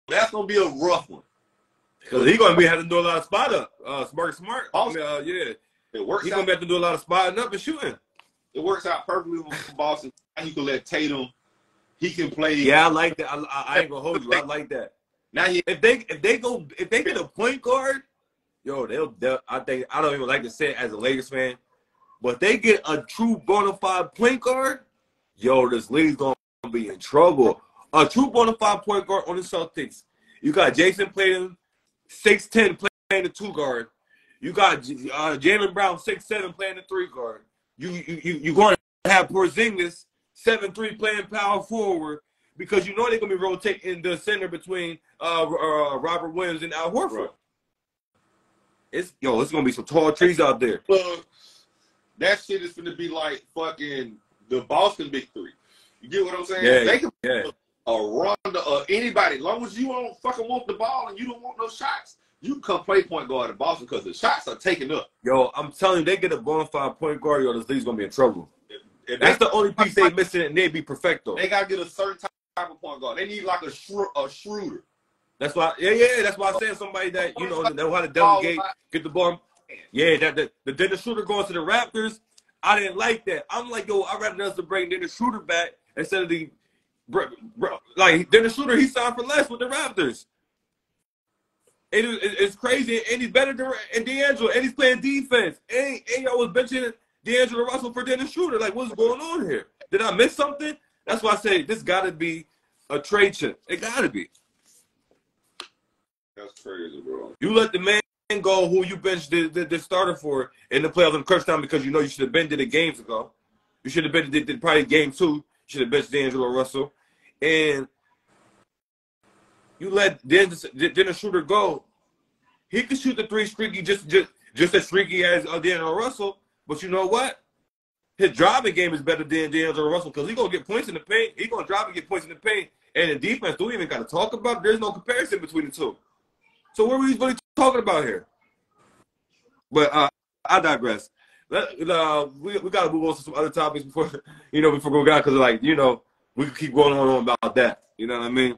Speaker 2: that's gonna be a rough one.
Speaker 1: Because he's gonna be having to do a lot of spot up. Smart.
Speaker 2: Also,
Speaker 1: yeah.
Speaker 2: It works.
Speaker 1: He's gonna have to do a lot of spotting up and shooting.
Speaker 2: It works out perfectly with Boston. You can let Tatum. He can play.
Speaker 1: Yeah, I like that. I ain't gonna hold you. I like that.
Speaker 2: Now
Speaker 1: if they get a point guard, yo, they'll I don't even like to say it as a Lakers fan, but if they get a true bona fide point guard, yo, this league's gonna be in trouble. A true bona fide point guard on the Celtics. You got Jason Tatum, 6'10", playing the 2 guard. You got Jaylen Brown, 6'7", playing the 3 guard. You going to have Porzingis, 7'3", playing power forward, because you know they're going to be rotating the center between Robert Williams and Al Horford.
Speaker 2: Right.
Speaker 1: It's going to be some tall trees out there.
Speaker 2: That shit is going to be like fucking the Boston Big Three. You get what I'm saying?
Speaker 1: Yeah,
Speaker 2: they can a Ronda or anybody, as long as you don't fucking want the ball and you don't want no shots, you can come play point guard in Boston because the shots are taken up.
Speaker 1: Yo, I'm telling you, they get a bona fide point guard, yo, this league's going to be in trouble. If that's the only piece they missing, and they'd be perfecto.
Speaker 2: They got to get a certain type of point guard. They need like a Schroeder.
Speaker 1: That's why, that's why I said somebody that, you know how to delegate, get the ball. Yeah, the Dennis Schroeder going to the Raptors, I didn't like that. I'm like, yo, I'd rather us to bring Dennis Schroeder back instead of the, like, Dennis Schroeder, he signed for less with the Raptors. It's crazy, and he's better than D'Angelo, and he's playing defense. And y'all was benching D'Angelo Russell for Dennis Schroeder. Like, what's going on here? Did I miss something? That's why I say this got to be a trade chip. It got to be.
Speaker 2: That's crazy, bro.
Speaker 1: You let the man go who you benched the starter for in the playoffs in crunch time because you know you should have been to the games ago. You should have been to probably game 2. You should have benched D'Angelo Russell. And you let Dennis Schroeder go. He could shoot the 3 streaky just as streaky as D'Angelo Russell. But you know what? His driving game is better than D'Angelo Russell because he's going to get points in the paint. He's going to drive and get points in the paint. And the defense, don't even got to talk about it. There's no comparison between the two. So what are we really talking about here? But I digress. We got to move on to some other topics before we go down because, we could keep going on about that. You know what I mean?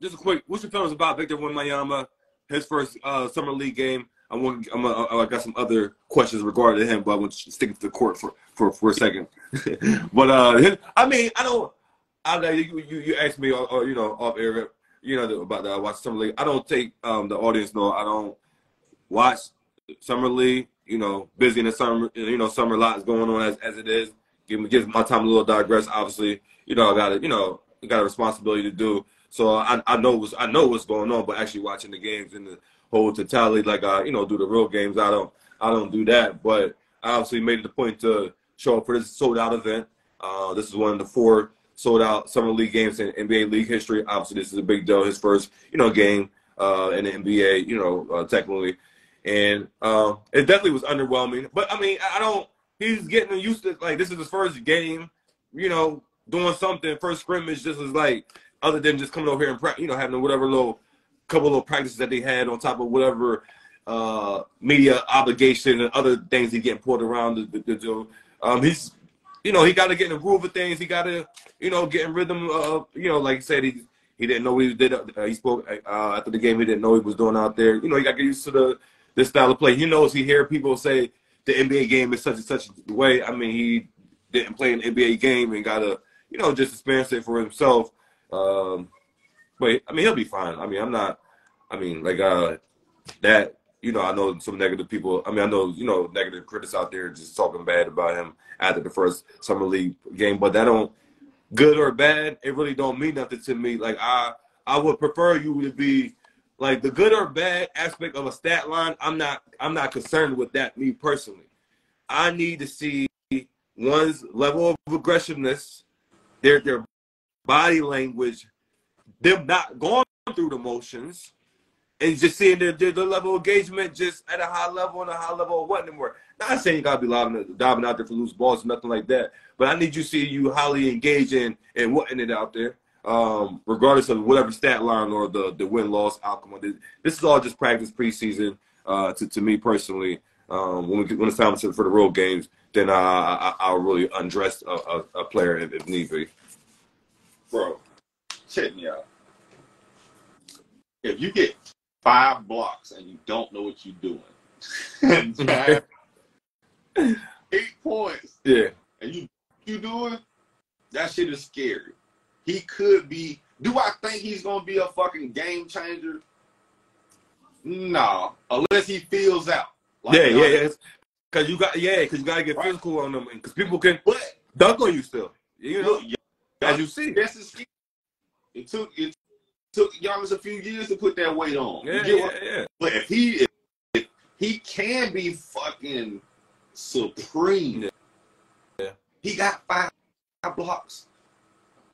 Speaker 1: Just a quick, what's your feelings about Victor Wembanyama, his first summer league game? I got some other questions regarding him, but I want to stick to the court for a second. But you asked me, off air, about the watch summer league. I don't take the audience know I don't watch summer league. Busy in the summer, summer lots going on as it is. give my time a little digress. Obviously, I got a responsibility to do. So I know what's going on, but actually watching the games in the whole totality, like do the real games, I don't do that. But I obviously made it a point to show up for this sold out event. This is one of the 4 sold out summer league games in NBA league history. Obviously, this is a big deal. His first game in the NBA, technically, and it definitely was underwhelming. But I mean, he's getting used to, like, this is his first game, doing something, first scrimmage. This is like, other than just coming over here and having whatever couple little practices that they had on top of whatever media obligation and other things he getting pulled around to do. He's he got to get in the groove of things. He got to get in rhythm of like he said, he didn't know what he did. He spoke after the game. He didn't know what he was doing out there. He got to get used to this style of play. He knows, he hear people say the NBA game is such and such a way. I mean, he didn't play an NBA game and got to just experience it for himself. But I mean, he'll be fine. I mean, that, I know some negative people. I mean, I know, negative critics out there just talking bad about him after the first summer league game, but that don't, good or bad, it really don't mean nothing to me. Like, I would prefer you to be, like, the good or bad aspect of a stat line. I'm not concerned with that, me personally. I need to see one's level of aggressiveness, their body language, them not going through the motions, and just seeing the level of engagement just at a high level and a high level of what anymore. Not saying you gotta be diving out there for loose balls, nothing like that. But I need you to see you highly engaged in wanting it out there, regardless of whatever stat line or the win-loss outcome. This is all just practice preseason. To me personally, when it's time for the real games, then I'll really undress a player if need be.
Speaker 2: Bro, check me out. If you get 5 blocks and you don't know what you're doing, and 8 points,
Speaker 1: yeah,
Speaker 2: and you doing, that shit is scary. He could be. Do I think he's gonna be a fucking game changer? No, unless he feels out.
Speaker 1: Like, yeah. Because you got to get physical on them, because people can dunk on you still. As you see,
Speaker 2: that's the skill. It took Giannis a few years to put that weight on.
Speaker 1: Yeah.
Speaker 2: But if he can be fucking supreme.
Speaker 1: Yeah.
Speaker 2: He got 5 blocks.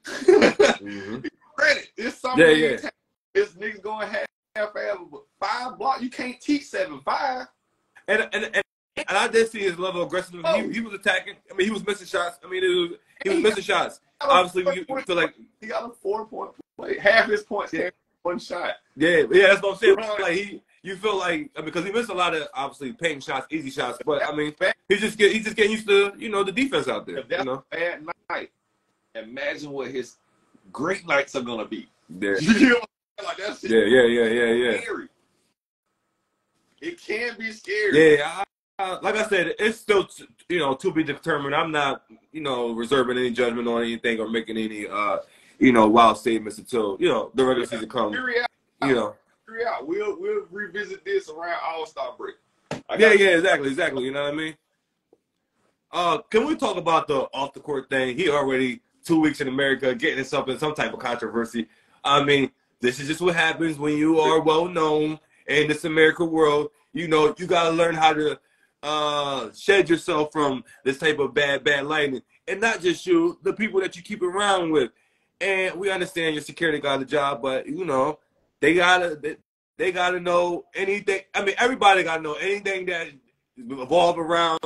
Speaker 1: Mm-hmm.
Speaker 2: Credit. It's something.
Speaker 1: Yeah.
Speaker 2: This nigga's going half but 5 blocks. You can't teach 7-5.
Speaker 1: And I did see his level of aggressiveness. He was attacking. I mean, he was missing shots. I mean, he was missing shots. Obviously, you feel like
Speaker 2: he got a 4-point play. Half his points came one shot.
Speaker 1: Yeah, that's what I'm saying. Like you feel like, because he missed a lot of obviously paint shots, easy shots. But I mean, he's just getting used to the defense out there.
Speaker 2: If that's a bad night, imagine what his great nights are gonna be.
Speaker 1: Yeah.
Speaker 2: Like that's
Speaker 1: Yeah.
Speaker 2: Scary. It can be scary.
Speaker 1: Yeah. Like I said, it's still to be determined. I'm not reserving any judgment on anything or making any wild statements until the regular season comes.
Speaker 2: We'll revisit this around All-Star break.
Speaker 1: Exactly. You know what I mean? Can we talk about the off the court thing? He already 2 weeks in America getting himself in some type of controversy. I mean, this is just what happens when you are well known in this American world. You gotta learn how to shed yourself from this type of bad lighting, and not just you, the people that you keep around with. And we understand your security got a job, but they gotta know anything. I mean, everybody gotta know anything that evolve around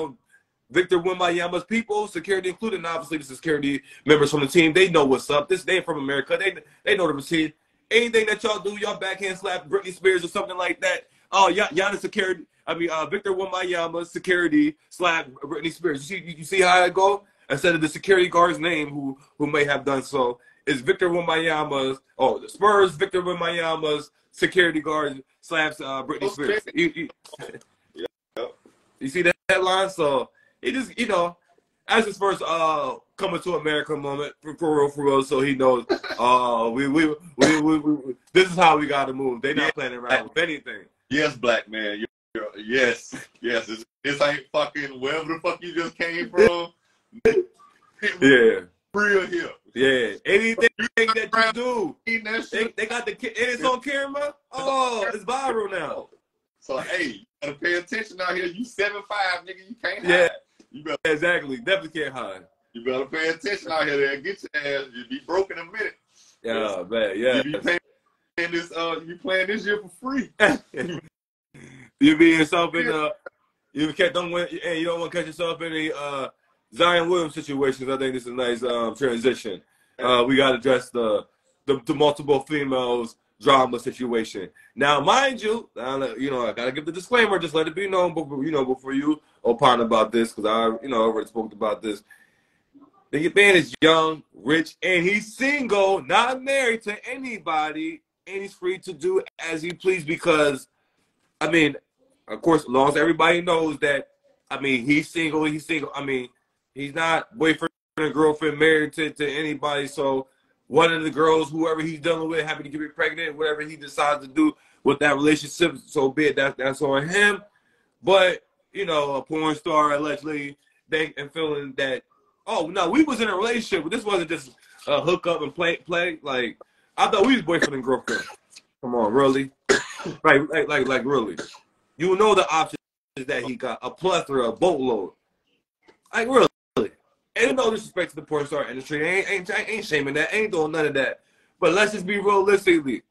Speaker 1: Victor Wembanyama's people, security included, and obviously the security members from the team. They know what's up. They from America. They know the routine. Anything that y'all do, y'all backhand slap Britney Spears or something like that. Oh, Giannis security. I mean, Victor Wembanyama security slap Britney Spears. You see how it go? Instead of the security guard's name, who may have done so, is Victor Wembanyama's. Oh, the Spurs. Victor Wembanyama's security guard slaps Britney Spears. You see that headline? So he just, as his first coming to America moment for real. So he knows. We this is how we got to move. They not playing around with anything.
Speaker 2: Yes, black man. Yes. This ain't fucking wherever the fuck you just came from.
Speaker 1: Yeah.
Speaker 2: Real here.
Speaker 1: Yeah. Anything that you do,
Speaker 2: That shit.
Speaker 1: they got the and it's on camera. Oh, it's viral now.
Speaker 2: So hey, you gotta pay attention out here. You 7'5", nigga. You can't hide.
Speaker 1: Yeah.
Speaker 2: You better,
Speaker 1: Exactly. Definitely can't hide.
Speaker 2: you better pay attention out here. There, get your ass. You'll be broke in a minute.
Speaker 1: Yeah, man. Yeah.
Speaker 2: You be paying this. You playing this year for free.
Speaker 1: You be yourself in you don't want to catch yourself in a Zion Williams situations. I think this is a nice transition. We got to address the multiple females drama situation. Now, mind you, I got to give the disclaimer. Just let it be known, before you opine about this, because I already spoke about this. The man is young, rich, and he's single, not married to anybody, and he's free to do as he please. Because, I mean, of course, as long as everybody knows that, I mean, he's single. I mean, he's not boyfriend and girlfriend married to anybody. So one of the girls, whoever he's dealing with, happy to get it pregnant, whatever he decides to do with that relationship, so be it. That's on him. But, a porn star allegedly and feeling that, oh, no, we was in a relationship, but this wasn't just a hookup and play. Like, I thought we was boyfriend and girlfriend. Come on, really? like really. You know the options that he got, a plethora, a boatload. Like, really. Ain't no disrespect to the porn star industry. Ain't shaming that. Ain't doing none of that. But let's just be realistically.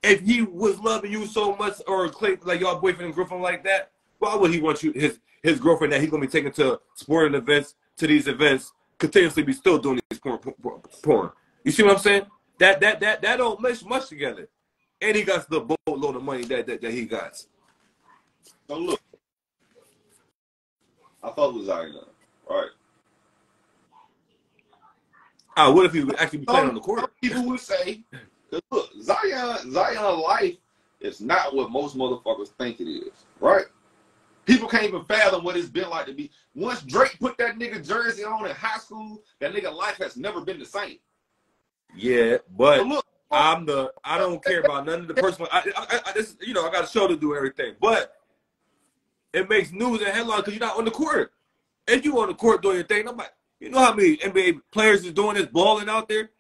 Speaker 1: If he was loving you so much, or like y'all boyfriend and girlfriend like that, why would he want you, his girlfriend that he's gonna be taking to sporting events, to these events, continuously be still doing these porn? You see what I'm saying? That don't mesh much together. And he got the boatload of money that he got.
Speaker 2: So look, I thought it was Zion, right?
Speaker 1: What if he would actually be playing on the court?
Speaker 2: Some people would say, look, Zion's life is not what most motherfuckers think it is, right? People can't even fathom what it's been like to be. Once Drake put that nigga jersey on in high school, that nigga life has never been the same.
Speaker 1: Yeah, but
Speaker 2: so look,
Speaker 1: I don't care about none of the personal. I got a show to do, everything, but it makes news and headlines because you're not on the court. If you on the court doing your thing, I'm like, you know how many NBA players is doing this, balling out there?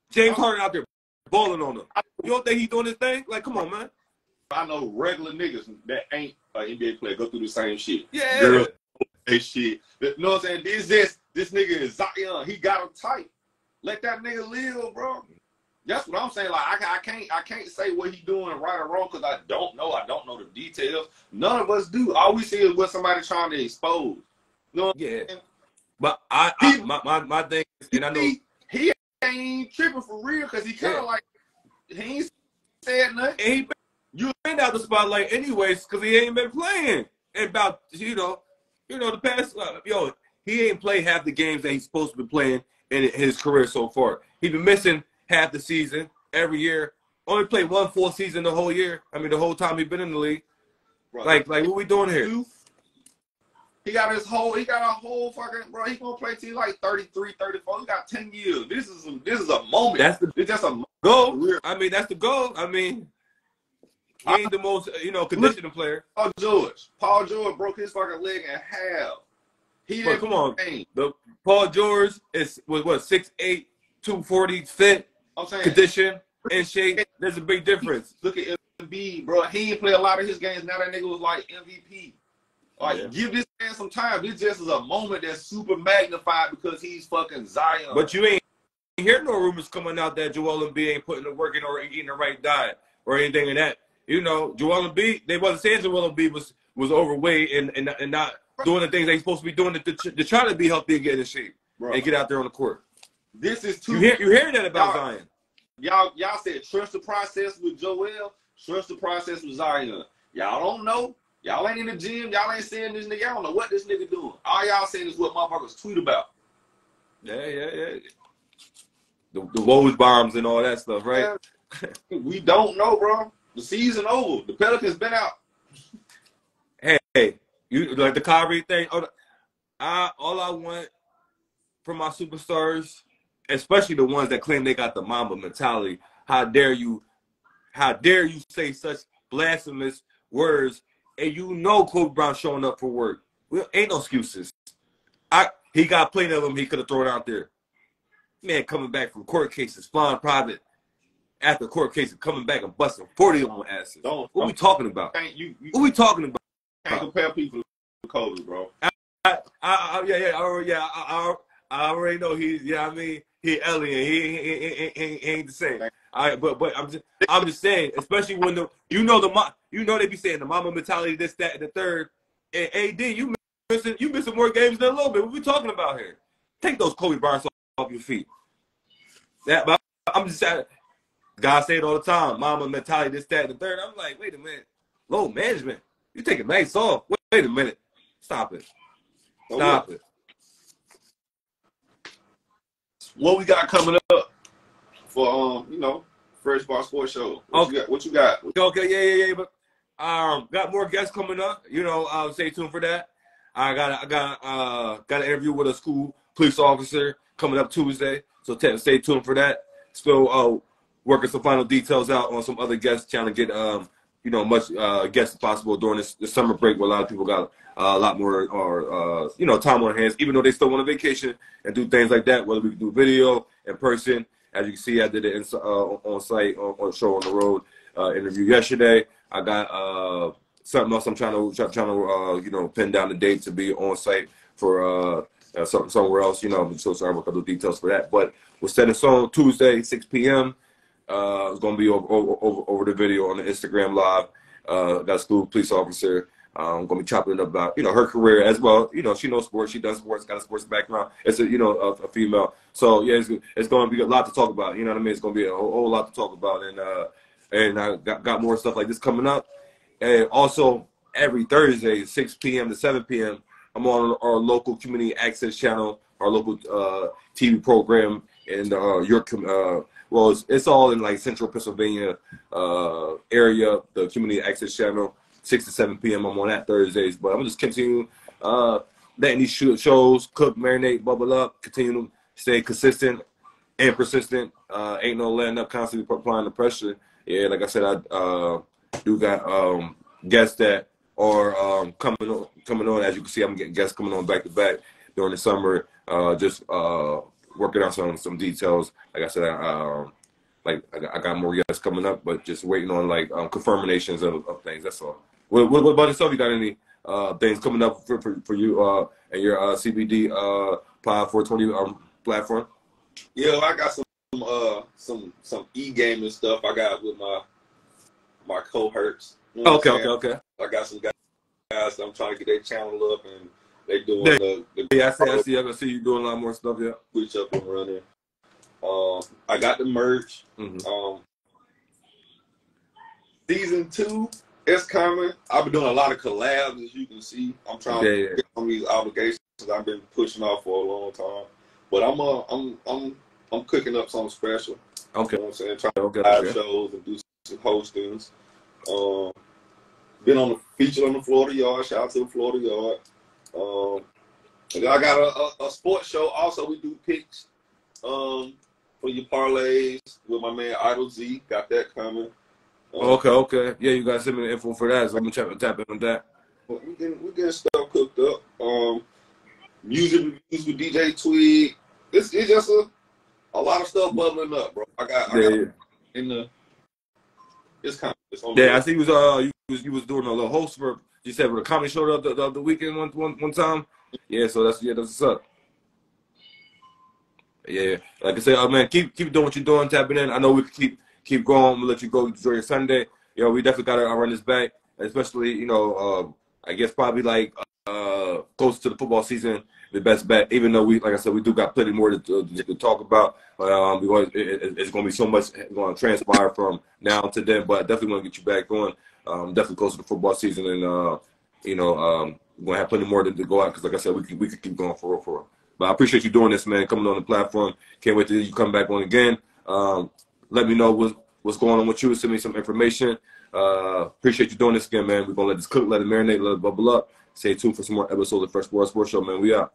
Speaker 1: James Harden out there balling on them. You don't think he's doing his thing? Like, come on, man.
Speaker 2: I know regular niggas that ain't an NBA player go through the same shit.
Speaker 1: Yeah.
Speaker 2: Girl, shit. You know what I'm saying? This nigga is Zion. He got him tight. Let that nigga live, bro. That's what I'm saying. Like, I can't say what he doing right or wrong because I don't know. I don't know the details. None of us do. All we see is what somebody trying to expose. You know what I'm saying?
Speaker 1: But my thing is, and I know
Speaker 2: he ain't tripping for real because he kind of like he ain't said nothing.
Speaker 1: And you been out the spotlight anyways because he ain't been playing. And about the past he ain't played half the games that he's supposed to be playing in his career so far. He been missing half the season every year. Only played one full season the whole year. I mean, the whole time he been in the league. Brother, like what we doing here?
Speaker 2: He got a whole fucking, bro. He gonna play till like 33, 34. He got 10 years. This is a moment. It's just a
Speaker 1: goal. I mean, that's the goal. I mean, he ain't the most conditioning player.
Speaker 2: Paul George broke his fucking leg in half. He didn't
Speaker 1: come on. The Paul George was 6'8", 240 fit,
Speaker 2: I'm saying,
Speaker 1: condition, in shape. There's a big difference.
Speaker 2: Look at Embiid, bro. He ain't play a lot of his games. Now that nigga was like MVP. Like, give this man some time. This just is a moment that's super magnified because he's fucking Zion.
Speaker 1: But you ain't hear no rumors coming out that Joel Embiid ain't putting the work in or eating the right diet or anything in that. Joel Embiid, they wasn't saying Joel Embiid was overweight and not doing the things they supposed to be doing to try to be healthy and get in shape and get out there on the court.
Speaker 2: This is too.
Speaker 1: You hearing that about Zion?
Speaker 2: Y'all said trust the process with Joel, trust the process with Zion. Y'all don't know. Y'all ain't in the gym. Y'all ain't seeing this nigga. Y'all don't know what this nigga doing. All y'all saying is what motherfuckers tweet about.
Speaker 1: Yeah. The Woj bombs and all that stuff, right?
Speaker 2: We don't know, bro. The season over. The Pelicans been out.
Speaker 1: Hey, you like the Kyrie thing? All I want from my superstars, especially the ones that claim they got the Mamba mentality. How dare you say such blasphemous words? And Kobe Brown showing up for work. Well, ain't no excuses. He got plenty of them he could have thrown out there. Man, coming back from court cases, flying private after court cases, coming back and busting 40 on asses. What we talking about? What we talking about?
Speaker 2: Can't compare people to Kobe, bro.
Speaker 1: I already know he's, I mean, he alien. He ain't the same. But I'm just saying, especially when they be saying the mama mentality, this, that, and the third. And AD, you missing more games than a little bit. What we talking about here? Take those Kobe Bryants off your feet. But I'm just saying, guys say it all the time. Mama mentality, this, that, and the third. I'm like, wait a minute, low management. You taking nights off? Wait a minute, stop it. Stop it.
Speaker 2: What we got coming up for Fresh Bar Sports Show? What you got?
Speaker 1: Okay, yeah. But got more guests coming up. Stay tuned for that. I got an interview with a school police officer coming up Tuesday. So stay tuned for that. Still working some final details out on some other guests, trying to get much guests as possible during this summer break, where a lot of people got a lot more time on their hands, even though they still want a vacation and do things like that, whether we can do video in person. As you can see, I did it on site on show on the road interview yesterday. I got something else I'm trying to pin down the date to be on site for somewhere else. I'm so sorry about the details for that, but we'll set it on Tuesday, 6 p.m. It's going to be over the video on the Instagram live. Got a school police officer. I'm going to be chopping it up about, her career as well. She knows sports. She does sports, got a sports background. It's a female. So, yeah, it's going to be a lot to talk about. You know what I mean? It's going to be a whole lot to talk about. And I got more stuff like this coming up. And also, every Thursday, 6 p.m. to 7 p.m., I'm on our local community access channel, our local TV program in York. Well, it's all in like central Pennsylvania area, the community access channel, 6 to 7 p.m. I'm on that Thursdays. But I'm going to just continue letting these shows cook, marinate, bubble up, continue to stay consistent and persistent. Ain't no letting up, constantly applying the pressure. Yeah, like I said, I do got guests that are coming on. As you can see, I'm getting guests coming on back to back during the summer. Just working out some details. Like I said, I got more guests coming up, but just waiting on confirmations of things. That's all. What about yourself? You got any things coming up for you and your CBD Pod 420 platform?
Speaker 2: Yeah, I got some e-gaming stuff I got with my cohorts.
Speaker 1: Okay.
Speaker 2: I got some guys that I'm trying to get their channel up, and they doing
Speaker 1: I see you doing a lot more stuff. Yeah,
Speaker 2: switch up and running. I got the merch.
Speaker 1: Mm-hmm.
Speaker 2: Season 2 is coming. I've been doing a lot of collabs, as you can see. I'm trying to get some of these obligations I've been pushing off for a long time. But I'm cooking up something special.
Speaker 1: Okay.
Speaker 2: You know what I'm saying? Trying to live shows and do some hostings. Been featured on the Florida Yard. Shout out to the Florida Yard. I got a sports show. Also, we do picks for your parlays with my man Idol Z. Got that coming.
Speaker 1: Okay. Yeah, you guys send me the info for that, so I'm gonna tap in on that.
Speaker 2: We getting stuff cooked up. Music reviews with DJ Tweed. It's just a lot of stuff bubbling up, bro. I got in the. It's kind of
Speaker 1: I see you was doing a little host for, you said, with a comedy show the weekend one time. Yeah, so that's what's up. Yeah, like I said, man, keep doing what you're doing, tapping in. I know we can keep going. We'll let you go enjoy your Sunday. We definitely gotta run this back, especially I guess probably close to the football season, the best bet. Even though like I said, we do got plenty more to talk about. It's going to be so much going to transpire from now to then. But I definitely want to get you back on. Definitely close to the football season, and we're going to have plenty more to go out because, like I said, we could keep going for real. But I appreciate you doing this, man. Coming on the platform. Can't wait till you come back on again. Let me know what's going on with you. Send me some information. Appreciate you doing this again, man. We're going to let this cook, let it marinate, let it bubble up. Stay tuned for some more episodes of Fresh Bar Sports Show, man. We out.